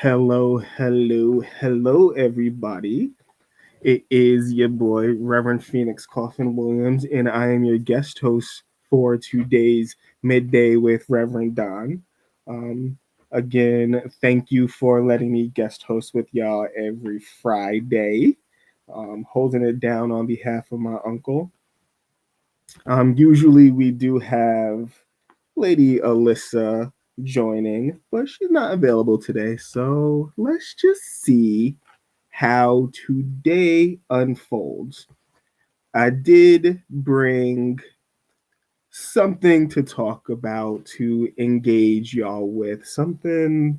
Hello, everybody. It is your boy, Reverend Phoenix Coffin Williams, and I am your guest host for today's Midday with Reverend Don. Um, Again, thank you for letting me guest host with y'all every Friday, holding it down on behalf of my uncle. Usually, we do have Lady Alyssa joining, but she's not available today. So let's just see how today unfolds. I did bring something to talk about to engage y'all with, something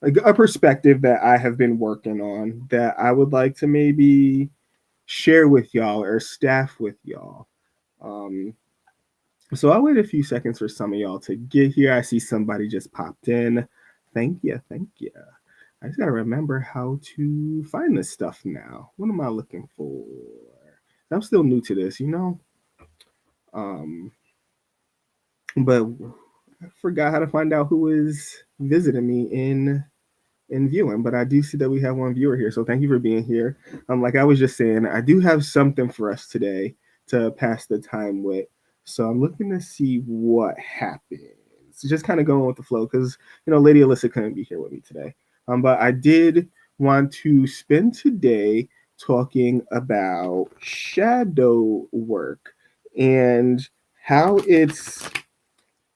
like a perspective that I have been working on that I would like to maybe share with y'all or staff with y'all. Um, So I'll wait a few seconds for some of y'all to get here. I see somebody just popped in. Thank you, thank you. I just gotta remember how to find this stuff now. What am I looking for? I'm still new to this, you know. Um, but I forgot how to find out who is visiting me in viewing. But I do see that we have one viewer here, so thank you for being here. Like I was just saying, I do have something for us today to pass the time with. So I'm looking to see what happens. Just kind of going with the flow because Lady Alyssa couldn't be here with me today. But I did want to spend today talking about shadow work and how it's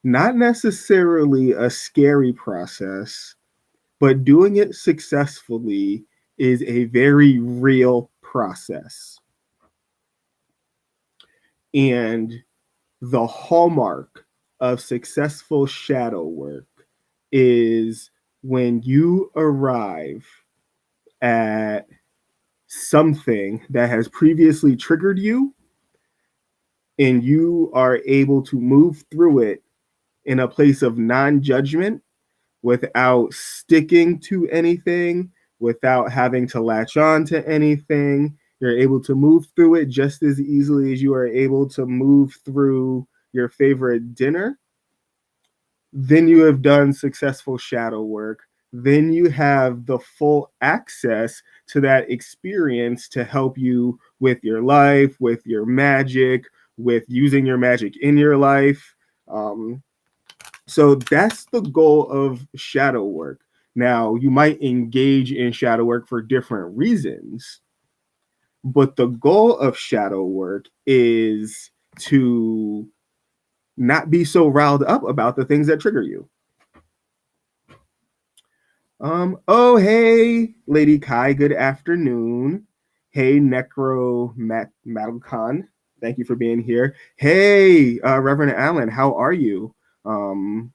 not necessarily a scary process, but doing it successfully is a very real process. And the hallmark of successful shadow work is when you arrive at something that has previously triggered you and you are able to move through it in a place of non-judgment without sticking to anything, without having to latch on to anything. You're able to move through it just as easily as you are able to move through your favorite dinner. Then you have done successful shadow work. Then you have the full access to that experience to help you with your life, with your magic, with using your magic in your life. Um, so that's the goal of shadow work. Now, you might engage in shadow work for different reasons, but the goal of shadow work is to not be so riled up about the things that trigger you. Oh, hey, Lady Kai, good afternoon. Hey, Necro Malcon, thank you for being here. Hey, Reverend Allen, how are you? Um,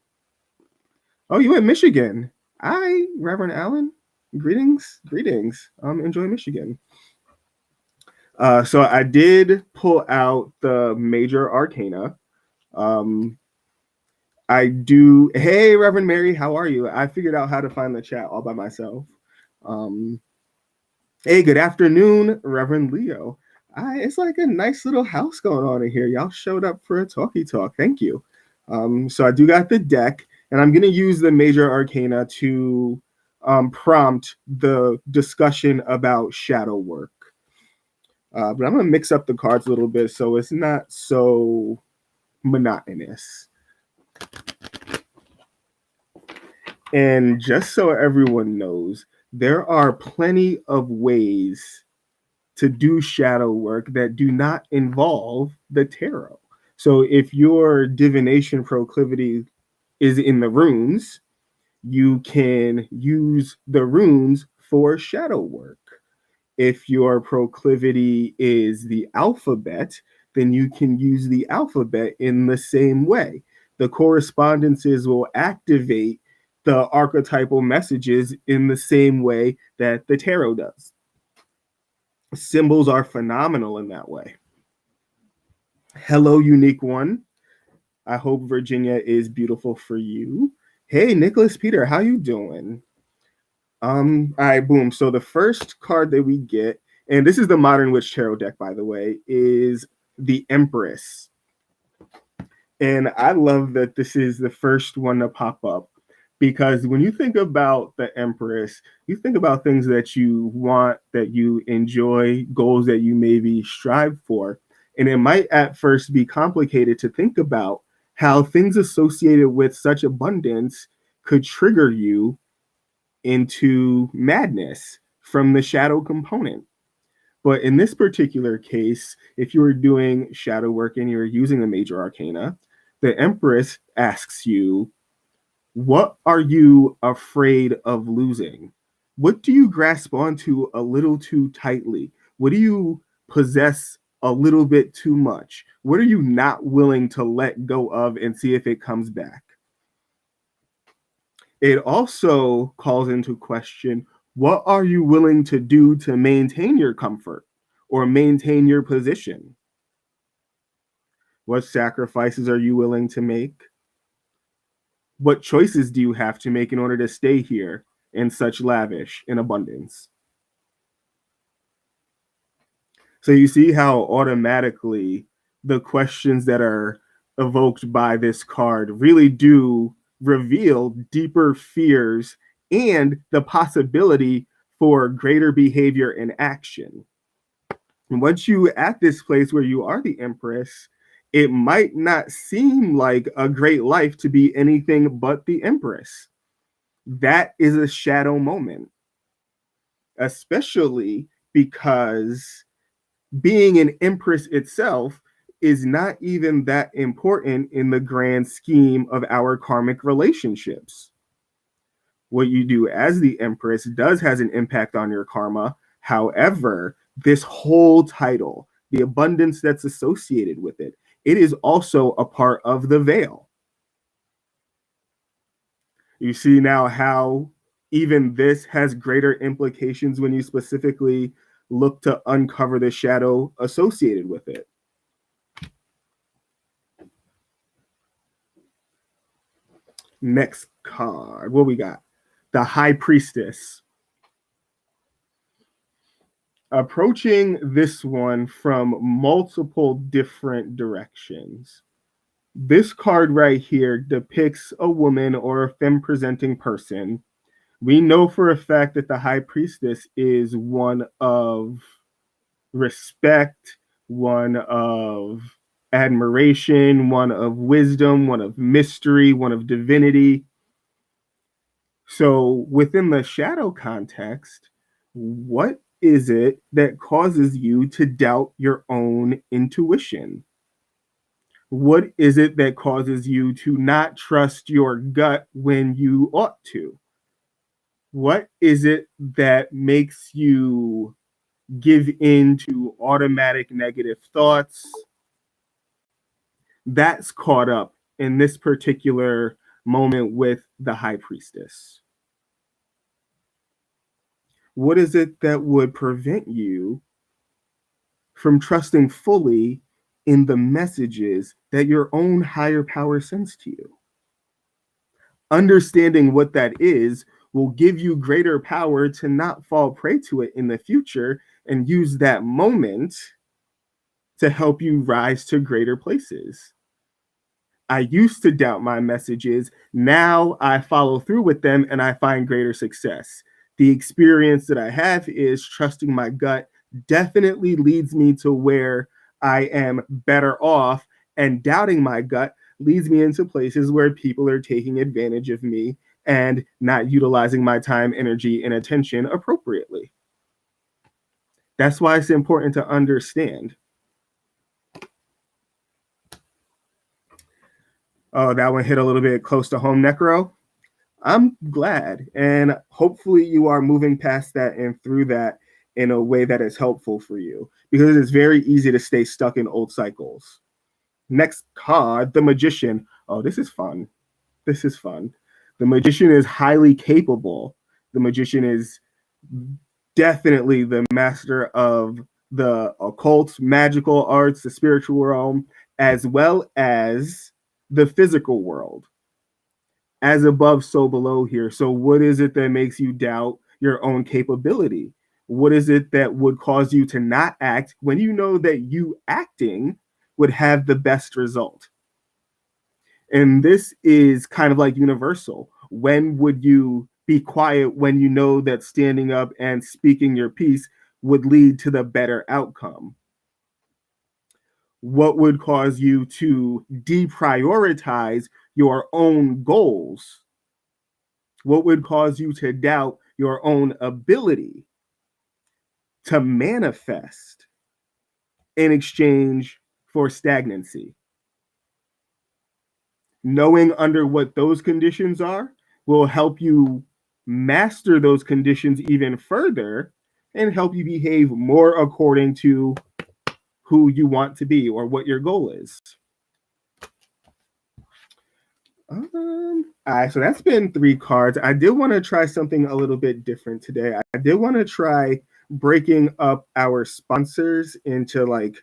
Oh, you in Michigan? Hi, Reverend Allen. Greetings, greetings. Enjoy Michigan. So I did pull out the major arcana. Um, I do. Hey, Reverend Mary, how are you? I figured out how to find the chat all by myself. Um, hey, good afternoon, Reverend Leo. It's like a nice little house going on in here. Y'all showed up for a talkie talk. Thank you. So I do got the deck, and I'm going to use the major arcana to prompt the discussion about shadow work. But I'm going to mix up the cards a little bit so it's not so monotonous. And just so everyone knows, there are plenty of ways to do shadow work that do not involve the tarot. So if your divination proclivity is in the runes, you can use the runes for shadow work. If your proclivity is the alphabet, then you can use the alphabet in the same way. The correspondences will activate the archetypal messages in the same way that the tarot does. Symbols are phenomenal in that way. Hello, unique one. I hope Virginia is beautiful for you. Hey, Nicholas Peter, how you doing? All right, boom. So the first card that we get, and this is the Modern Witch Tarot deck, by the way, is the Empress. And I love that this is the first one to pop up Because when you think about the Empress, you think about things that you want, that you enjoy, goals that you maybe strive for. And it might at first be complicated to think about how things associated with such abundance could trigger you into madness from the shadow component. But in this particular case, if you were doing shadow work and you're using the major arcana, the Empress asks you, what are you afraid of losing? What do you grasp onto a little too tightly? What do you possess a little bit too much? What are you not willing to let go of and see if it comes back? It also calls into question, what are you willing to do to maintain your comfort or maintain your position? What sacrifices are you willing to make? What choices do you have to make in order to stay here in such lavish in abundance? So you see how automatically the questions that are evoked by this card really do reveal deeper fears and the possibility for greater behavior and action. And once you at this place where you are the Empress, it might not seem like a great life to be anything but the Empress. That is a shadow moment, especially because being an Empress itself is not even that important in the grand scheme of our karmic relationships. What you do as the Empress does has an impact on your karma. However, this whole title, the abundance that's associated with it, it is also a part of the veil. You see now how even this has greater implications when you specifically look to uncover the shadow associated with it. Next card, what we got? The High Priestess. Approaching this one from multiple different directions. This card right here depicts a woman or a femme presenting person. We know for a fact that the High Priestess is one of respect, one of admiration, one of wisdom, one of mystery, one of divinity. So within the shadow context, what is it that causes you to doubt your own intuition? What is it that causes you to not trust your gut when you ought to? What is it that makes you give in to automatic negative thoughts? That's caught up in this particular moment with the High Priestess. What is it that would prevent you from trusting fully in the messages that your own higher power sends to you? Understanding what that is will give you greater power to not fall prey to it in the future and use that moment to help you rise to greater places. I used to doubt my messages. Now I follow through with them and I find greater success. The experience that I have is trusting my gut definitely leads me to where I am better off, and doubting my gut leads me into places where people are taking advantage of me and not utilizing my time, energy, and attention appropriately. That's why it's important to understand. Oh, that one hit a little bit close to home, Necro. I'm glad. And hopefully you are moving past that and through that in a way that is helpful for you, because it's very easy to stay stuck in old cycles. Next card, the Magician. Oh, this is fun. This is fun. The Magician is highly capable. The Magician is definitely the master of the occult, magical arts, the spiritual realm, as well as the physical world. As above, so below here. So, what is it that makes you doubt your own capability? What is it that would cause you to not act when you know that you acting would have the best result? And this is kind of like universal. when would you be quiet when you know that standing up and speaking your piece would lead to the better outcome? What would cause you to deprioritize your own goals? What would cause you to doubt your own ability to manifest in exchange for stagnancy? Knowing under what those conditions are will help you master those conditions even further and help you behave more according to who you want to be or what your goal is. All right, so that's been 3 cards. I did want to try something a little bit different today. I did want to try breaking up our sponsors into like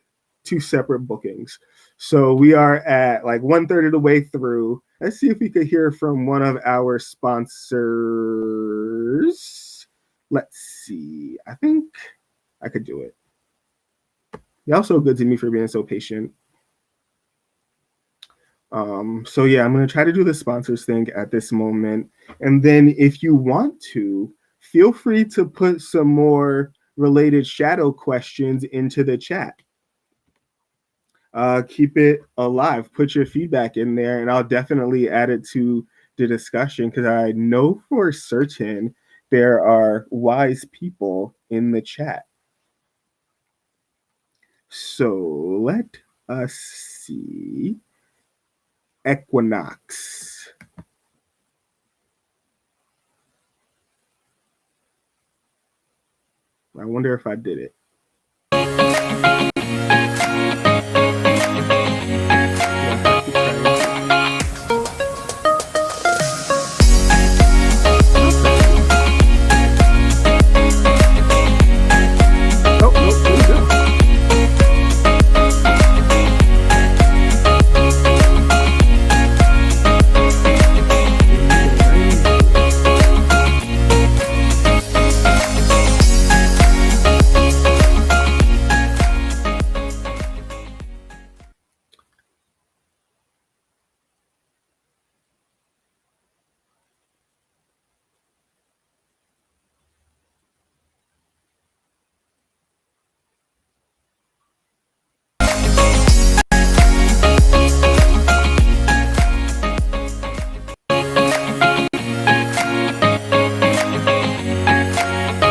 2 separate bookings. So we are at like 1/3 of the way through. Let's see if we could hear from one of our sponsors. Let's see. I think I could do it. Y'all so good to me for being so patient. So yeah, I'm going to try to do the sponsors thing at this moment. And then if you want to, feel free to put some more related shadow questions into the chat. Keep it alive. Put your feedback in there, and I'll definitely add it to the discussion because I know for certain there are wise people in the chat. So let us see. Equinox. I wonder if I did it.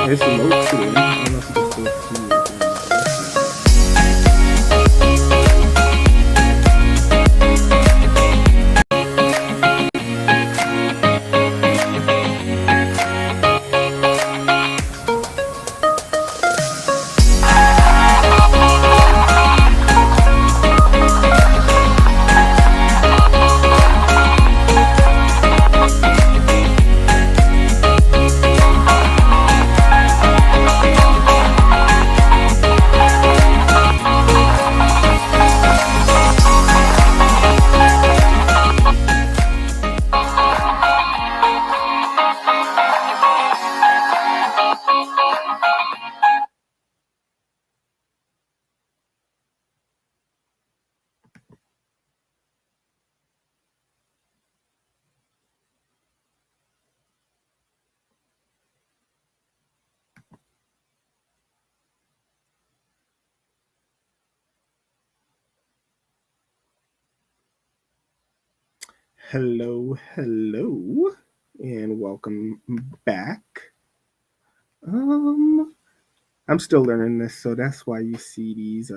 There's some notes to it. I don't know if you can still see it. Hello, hello, and welcome back. I'm still learning this, so that's why you see these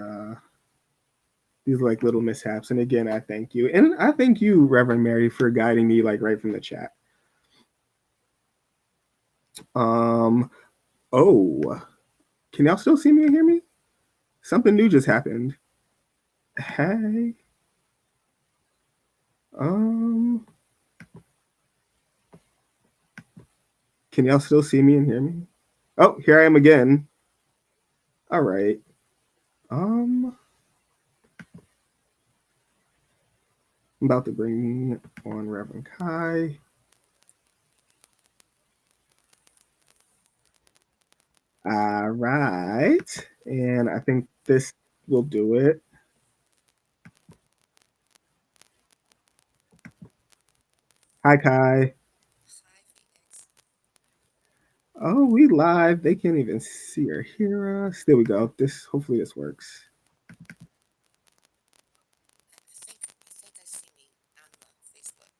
like little mishaps. And again, I thank you, and I thank you, Reverend Mary, for guiding me like right from the chat. Oh, can y'all still see me and hear me? Something new just happened. Hey. Can y'all still see me and hear me? Oh, here I am again. All right. I'm about to bring on Reverend Kai. All right. And I think this will do it. Hi, Kai. Oh, we live. They can't even see or hear us. There we go. Hopefully this works. I think I see me on the Facebook.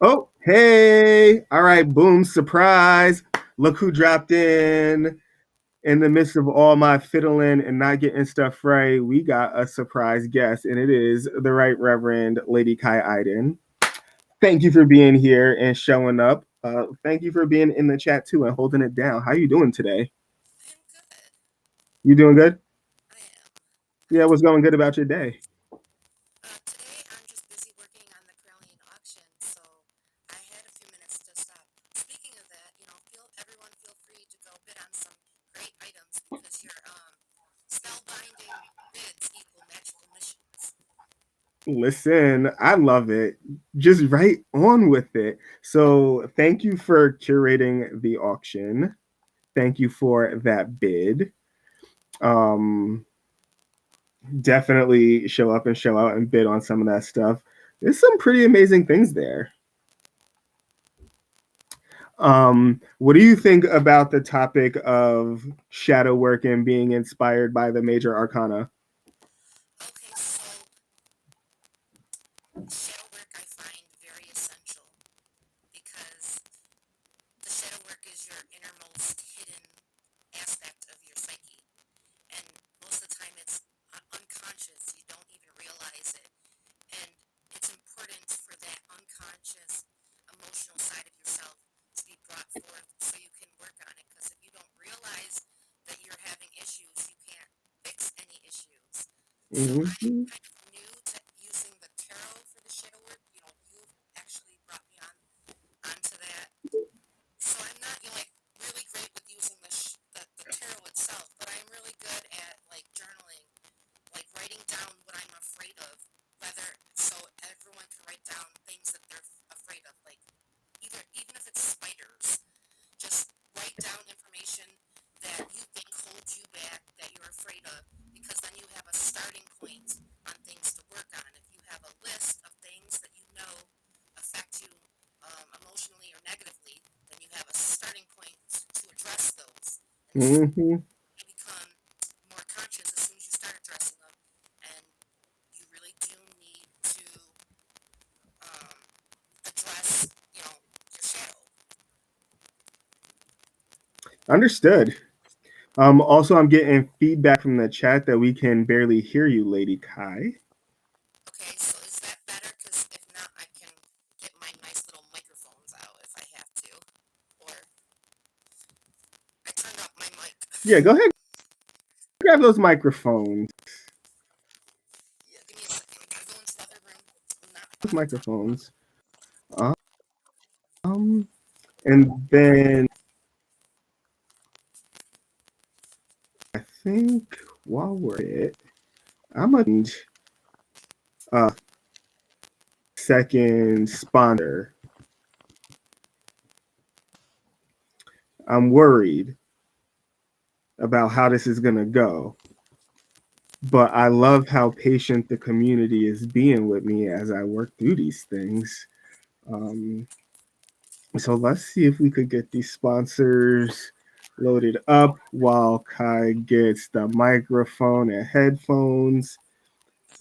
Oh, hey. All right, boom, surprise. Look who dropped in the midst of all my fiddling and not getting stuff right. We got a surprise guest, and it is the Right Reverend Lady Kai Iden. Thank you for being here and showing up. Thank you for being in the chat too and holding it down. How you doing today? I am good. You doing good? I am. Yeah, what's going good about your day? Today I'm just busy working on the Krallian auction, so I had a few minutes to stop. Speaking of that, feel free to go bid on some great items because your spellbinding bids equal magical missions. Listen, I love it. Just right on with it. So, thank you for curating the auction. Thank you for that bid. Um, Definitely show up and show out and bid on some of that stuff. There's some pretty amazing things there. What do you think about the topic of shadow work and being inspired by the major arcana? Okay, so shadow work I find very essential because the shadow work is your innermost hidden aspect of your psyche. And most of the time it's unconscious. You don't even realize it. And it's important for that unconscious emotional side of yourself to be brought forth so you can work on it. Because if you don't realize that you're having issues, you can't fix any issues. So I'm Mm-hmm. kind of new to using the tarot for the shadow work. You've actually brought me onto that. So I'm not, like really great with using the tarot itself, but I'm really good at like journaling, like writing down what I'm afraid of, whether so everyone can write down things that they're afraid of, like even if it's spiders, just write down information that you think holds you back that you're afraid of, because then you have a starting point on things to work on. If you have a list of things that you know affect you emotionally or negatively, then you have a starting point to address those, and Mm-hmm. you become more conscious as soon as you start addressing them. And you really do need to um, address, your shadow. Understood. Also, I'm getting feedback from the chat that we can barely hear you, Lady Kai. Okay, so is that better? Because if not, I can get my nice little microphones out if I have to. Or I turned up my mic. Yeah, go ahead, grab those microphones. Yeah, give me a second. I gotta go into the other room. I'm not Those on the top. microphones. Um, and then I think while we're at it, I'm gonna uh second sponsor. I'm worried about how this is gonna go, but I love how patient the community is being with me as I work through these things. Um, so let's see if we could get these sponsors loaded up while Kai gets the microphone and headphones.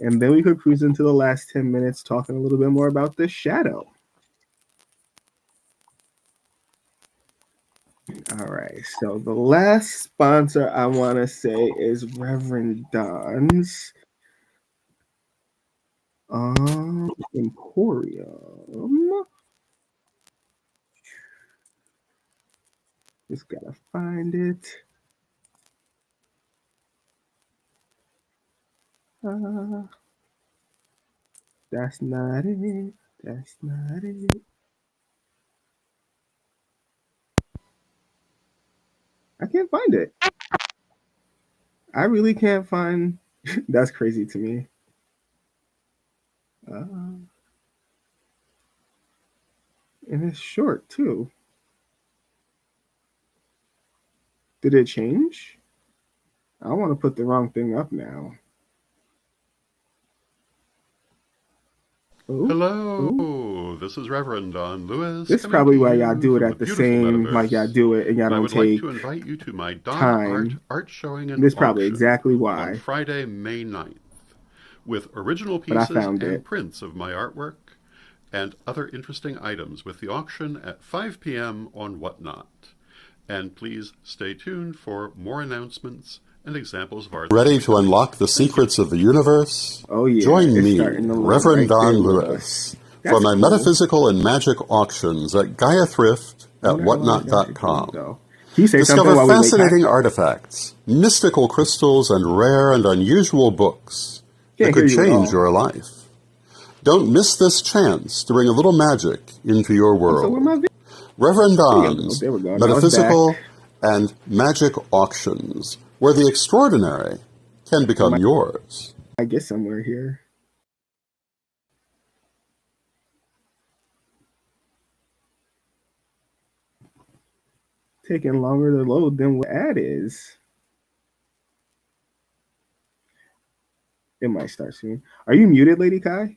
And then we could cruise into the last 10 minutes talking a little bit more about the shadow. All right. So the last sponsor I want to say is Reverend Don's Emporium. Just gotta find it. Uh, that's not it. That's not it. I can't find it. I really can't find. That's crazy to me. And it's short too. Did it change? I want to put the wrong thing up now. Oh, oh. Hello, this is Reverend Don Lewis This is coming to probably why y'all you do it from the at the beautiful same, like y'all metaverse. do it and y'all And I don't would like to take invite you to my Don time. Art showing and This is probably auction exactly on why, Friday, May 9th, with original but I pieces found and it. prints of my artwork and other interesting items with the auction at 5 p.m. on Whatnot. And please stay tuned for more announcements and examples of art. Ready to unlock the secrets of the universe? Oh yeah, Join it's me, starting to load Reverend right Don there with Lewis, us. for That's my cool. metaphysical and magic auctions at Gaia Thrift I at wonder how long this guy should take whatnot.com. though. Can you say something Discover while we wait, Kai? fascinating artifacts, mystical crystals, and rare and unusual books that Can't hear could you at change all. your life. Don't miss this chance to bring a little magic into your Oh, so where my world. Reverend video go? Don's There we go. Now it's back. Metaphysical and Magic Auctions, where the extraordinary can I become yours. might get somewhere here. Taking longer to load than what ad is. It might start soon. Are you muted, Lady Kai? Can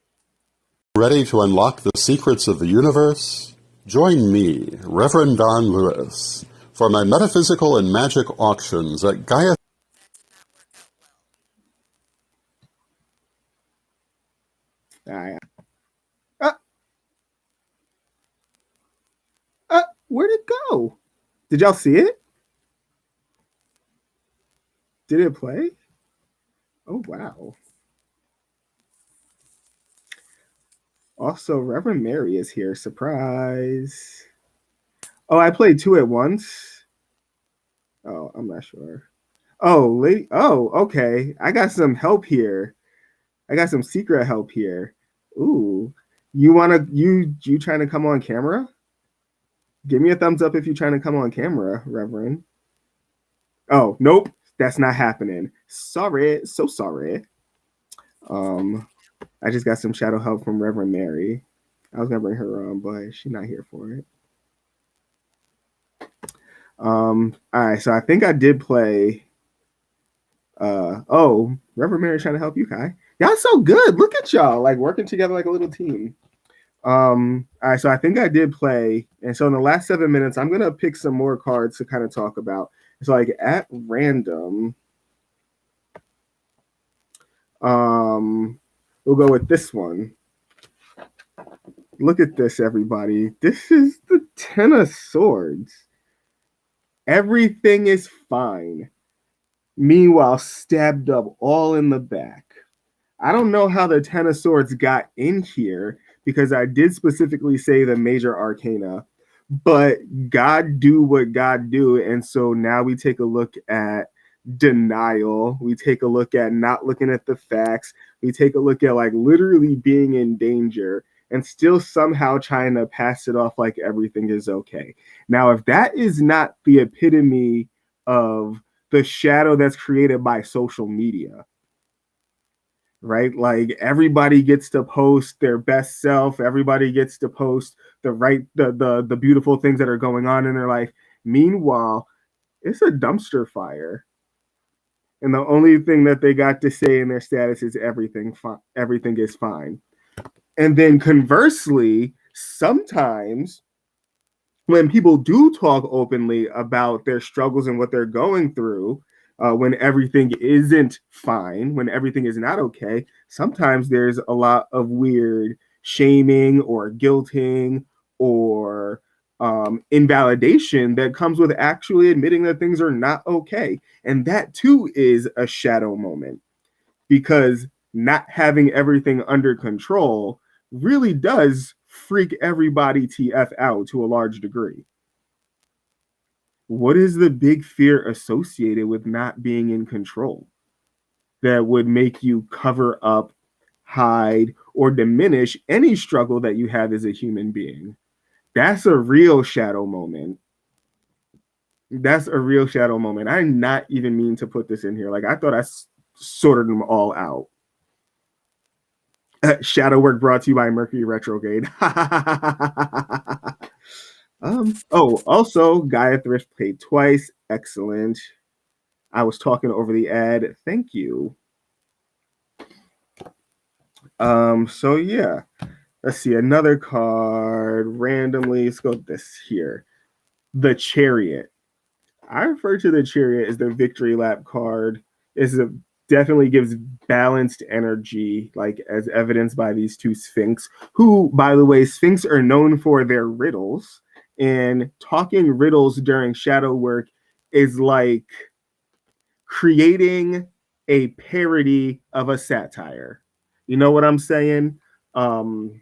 you hear me? Ready to unlock the secrets of the universe? Join me, Reverend Don Lewis, for my metaphysical and magic auctions at Gaia. That did not work out well. All right. Where'd it go? Did y'all see it? Did it play? Oh wow. Also, Reverend Mary is here. Surprise. Oh, I played two at once. Oh, I'm not sure. Oh, lady. Oh, okay. I got some help here. I got some secret help here. Ooh. You trying to come on camera? Give me a thumbs up if you're trying to come on camera, Reverend. Oh, nope. That's not happening. Sorry. So sorry. Um, I just got some shadow help from Reverend Mary. I was gonna bring her on, but she's not here for it. All right, so I think I did play. Oh, Reverend Mary trying to help you, Kai. Y'all so good. Look at y'all, like working together like a little team. All right, so I think I did play, and so in the last 7 minutes, I'm gonna pick some more cards to kind of talk about. So like at random, we'll go with this one. Look at this, everybody. This is the Ten of Swords. Everything is fine. Meanwhile, stabbed up all in the back. I don't know how the Ten of Swords got in here because I did specifically say the major arcana, but God do what God do. And so now we take a look at denial. We take a look at not looking at the facts. We take a look at like literally being in danger and still somehow trying to pass it off like everything is okay. Now, if that is not the epitome of the shadow that's created by social media, right? Like everybody gets to post their best self, everybody gets to post the beautiful things that are going on in their life. Meanwhile, it's a dumpster fire. And the only thing that they got to say in their status is everything is fine. And then conversely, sometimes when people do talk openly about their struggles and what they're going through, when everything isn't fine, when everything is not okay, sometimes there's a lot of weird shaming or guilting or invalidation that comes with actually admitting that things are not okay. And that too is a shadow moment because not having everything under control really does freak everybody TF out to a large degree. What is the big fear associated with not being in control that would make you cover up, hide, or diminish any struggle that you have as a human being? That's a real shadow moment. That's a real shadow moment. I did not even mean to put this in here. Like I thought I sorted them all out. Shadow work brought to you by Mercury retrograde. Oh, also Gaia Thrift paid twice. Excellent. I was talking over the ad. Thank you. So yeah. Let's see another card randomly. Let's go with this here. The Chariot. I refer to the Chariot as the Victory Lap card. Definitely gives balanced energy, like as evidenced by these two Sphinx, who, by the way, Sphinx are known for their riddles. And talking riddles during shadow work is like creating a parody of a satire. You know what I'm saying? Um,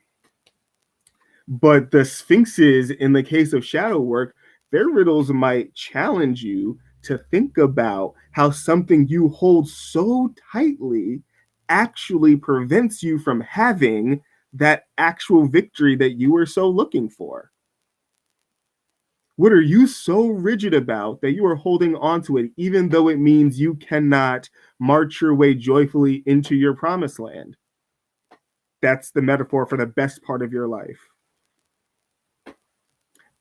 but the Sphinxes, in the case of shadow work, their riddles might challenge you to think about how something you hold so tightly actually prevents you from having that actual victory that you were so looking for. What are you so rigid about that you are holding on to it, even though it means you cannot march your way joyfully into your promised land? That's the metaphor for the best part of your life.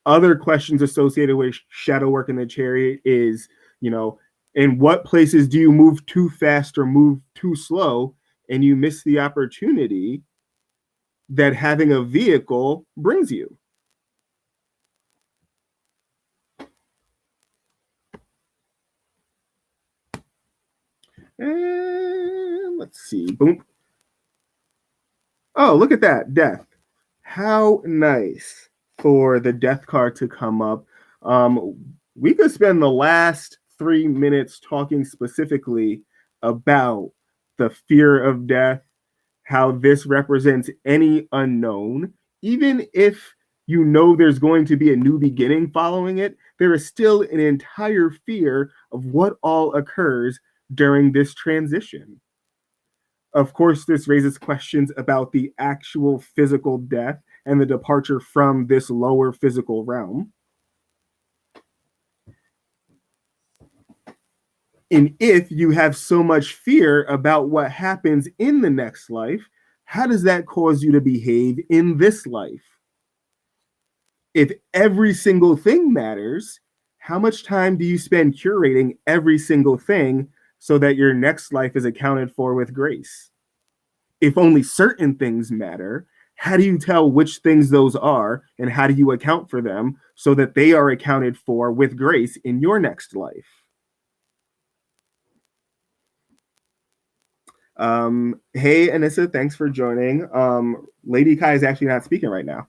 Other questions associated with shadow work in the Chariot is, in what places do you move too fast or move too slow, and you miss the opportunity that having a vehicle brings you? And let's see. Boom. Oh, look at that. Death. How nice for the death card to come up. We could spend the last 3 minutes talking specifically about the fear of death, how this represents any unknown. Even if you know there's going to be a new beginning following it, there is still an entire fear of what all occurs during this transition. Of course, this raises questions about the actual physical death and the departure from this lower physical realm. And if you have so much fear about what happens in the next life, how does that cause you to behave in this life? If every single thing matters, how much time do you spend curating every single thing so that your next life is accounted for with grace? If only certain things matter, how do you tell which things those are and how do you account for them so that they are accounted for with grace in your next life? Hey, Alyssa, thanks for joining. Lady Kai is actually not speaking right now.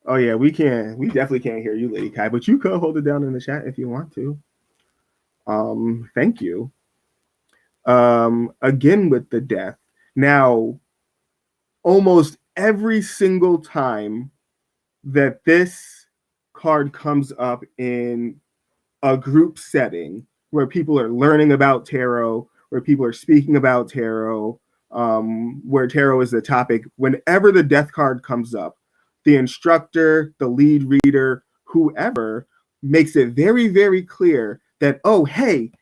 Oh yeah, we definitely can't hear you, Lady Kai, but you could hold it down in the chat if you want to. Thank you. Again with the death. Now, almost every single time that this card comes up in a group setting where people are learning about tarot, where people are speaking about tarot, where tarot is the topic, whenever the death card comes up, the instructor, the lead reader, whoever makes it very, very clear that, oh, hey,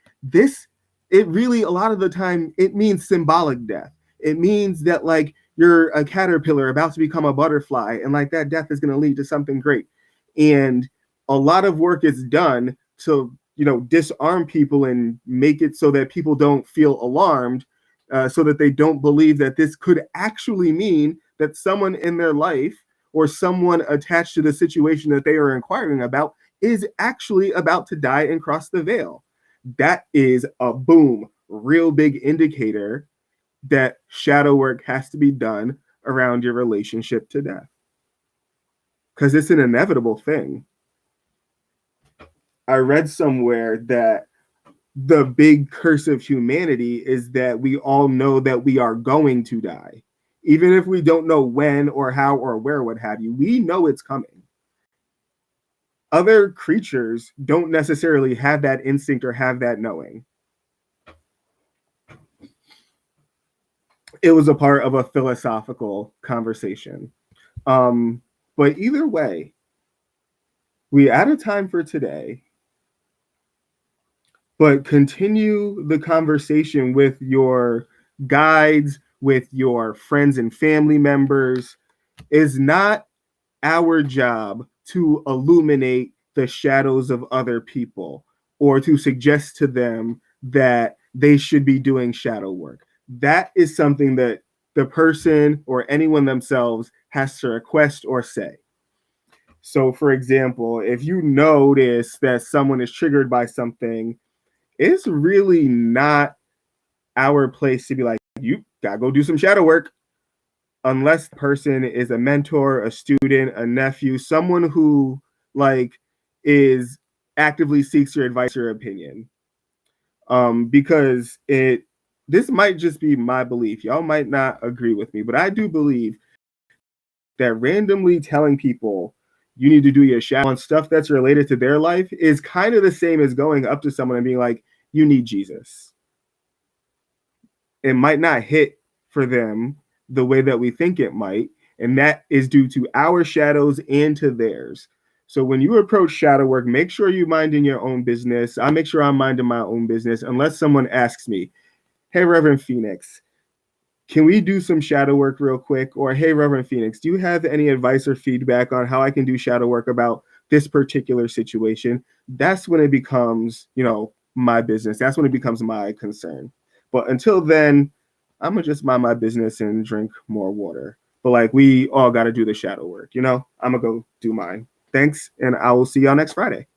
it really, a lot of the time, it means symbolic death. It means that, like, you're a caterpillar about to become a butterfly, and like that death is going to lead to something great. And a lot of work is done to disarm people and make it so that people don't feel alarmed, so that they don't believe that this could actually mean that someone in their life or someone attached to the situation that they are inquiring about is actually about to die and cross the veil. That is a real big indicator that shadow work has to be done around your relationship to death, because it's an inevitable thing. I read somewhere that the big curse of humanity is that we all know that we are going to die. Even if we don't know when or how or where, what have you, we know it's coming. Other creatures don't necessarily have that instinct or have that knowing. It was a part of a philosophical conversation. But either way, we're out of time for today. but continue the conversation with your guides, with your friends and family members. Is not our job to illuminate the shadows of other people or to suggest to them that they should be doing shadow work. That is something that the person or anyone themselves has to request or say. So, for example, if you notice that someone is triggered by something, it's really not our place to be like, you gotta go do some shadow work, unless the person is a mentor, a student, a nephew, someone who like is actively seeks your advice or opinion. Because it this might just be my belief. Y'all might not agree with me, but I do believe that randomly telling people you need to do your shadow on stuff that's related to their life is kind of the same as going up to someone and being like, you need Jesus. It might not hit for them the way that we think it might, and that is due to our shadows and to theirs. So when you approach shadow work, make sure you're minding your own business. I make sure I'm minding my own business unless someone asks me, hey, Reverend Phoenix, can we do some shadow work real quick? Or, hey, Reverend Phoenix, do you have any advice or feedback on how I can do shadow work about this particular situation? That's when it becomes, my business. That's when it becomes my concern. But until then, I'm gonna just mind my business and drink more water. But like, we all got to do the shadow work, I'm gonna go do mine. Thanks, and I will see y'all next Friday.